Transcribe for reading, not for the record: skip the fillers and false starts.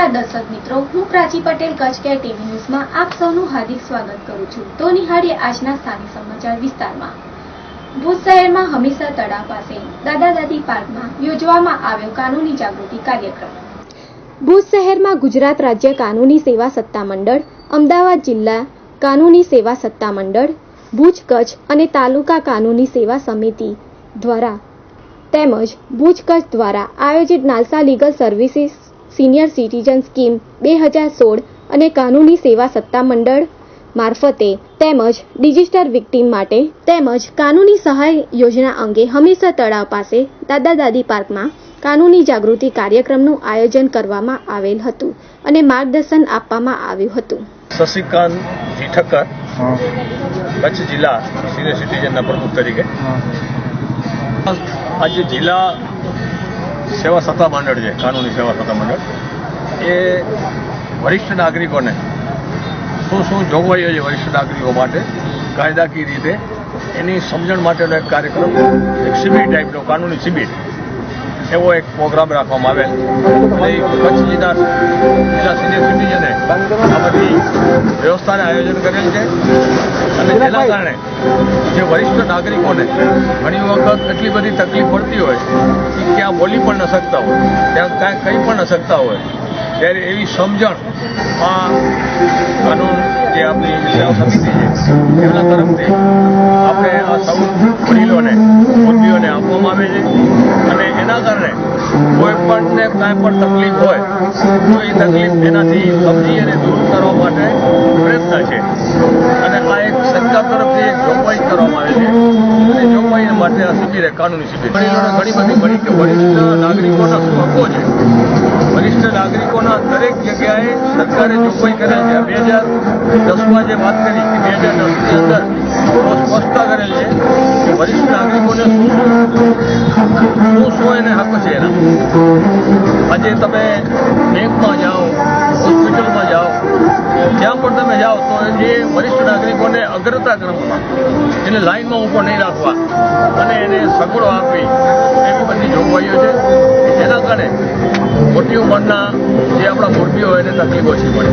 નમસ્કાર દર્શક મિત્રો, હું પ્રાચી પટેલ કચ્છ કેર ટીવી ન્યૂઝમાં આપ સૌનું હાર્દિક સ્વાગત કરું છું। તો નિહાળીએ આજના સ્થાનિક સમાચાર વિસ્તારમાં। ભુજ શહેરમાં હમીરસર તળાવ પાસે દાદા દાદી પાર્કમાં યોજવામાં આવ્યો કાનૂની જાગૃતિ કાર્યક્રમ। ભુજ શહેરમાં ગુજરાત રાજ્ય કાનૂની સેવા સત્તા મંડળ, અમદાવાદ જિલ્લા કાનૂની સેવા સત્તા મંડળ, ભુજ કચ્છ અને તાલુકા કાનૂની સેવા સમિતિ દ્વારા તેમજ ભુજ કચ્છ દ્વારા આયોજિત નાલસા legal services senior citizen scheme 2016 અને કાનૂની સેવા સત્તા મંડળ મારફતે તેમજ ડિઝાસ્ટર વિક્ટીમ માટે તેમજ કાનૂની સહાય યોજના અંગે હમીરસર તળાવ પાસે દાદા દાદી પાર્કમાં કાનૂની જાગૃતિ કાર્યક્રમનું આયોજન કરવામાં આવેલ હતું અને માર્ગદર્શન આપવામાં આવ્યું હતું। शशिकांत जी ठक्कर कच्छ जिला सीनियर सिटीजन प्रमुख तरीके आज जिला सेवा सत्ता मंडल है, कानूनी सेवा सत्ता मंडल ये वरिष्ठ नागरिकों ने शू जोगवाईओ है वरिष्ठ नागरिकों माटे कायदाकीय रीते एनी समझण माटेनो एक कार्यक्रम, एक शिबिर टाइपनो कानूनी शिबिर एवो एक प्रोग्राम राखवामां आवेल। कच्छ जिला सीनियर सिटीजने आ बधी व्यवस्थाने आयोजन करेल छे અને જેના કારણે જે વરિષ્ઠ નાગરિકોને ઘણી વખત એટલી બધી તકલીફ પડતી હોય કે ક્યાં બોલી પણ ન શકતા હોય, ત્યાં કાંઈ કહી પણ ન શકતા હોય, ત્યારે એવી સમજણ આ કાનૂન જે આપણી સેવા સમિતિ છે એમના તરફથી આપણે આ સૌ વડીલોને મોરબીઓને આપવામાં આવે છે અને એના કારણે કોઈ પણને કાંઈ પણ તકલીફ હોય તો એ તકલીફ એનાથી સમજી અને દૂર કરવા માટે પ્રયત્ન છે અને આ એક સરકાર તરફથી એક જોગવાઈ કરવામાં આવે છે અને જોગવાઈ માટે આ શિબિર કાનૂની શિબિર ઘણી બધી મળી કે વરિષ્ઠ નાગરિકોના શું હકો છે, વરિષ્ઠ નાગરિકોના દરેક જગ્યાએ સરકારે જોગવાઈ કરેલ છે। 2010માં જે વાત કરી કે 2010ની અંદર સ્પષ્ટતા કરેલ છે કે વરિષ્ઠ નાગરિકોને શું એને હક છે એના। આજે તમે બેંકમાં જાઓ, હોસ્પિટલમાં જાઓ, જ્યાં પણ તમે જાઓ તો જે વરિષ્ઠ નાગરિકોને અગ્રતા ક્રમમાં એને લાઇનમાં ઊભો નહીં રાખવા અને એને સગવડો આપવી એવી બધી જોગવાઈઓ છે, જેના કારણે મોટી ઉંમરના જે આપણા મોરબીઓ હોય એને તકલીફ ઓછી પડે।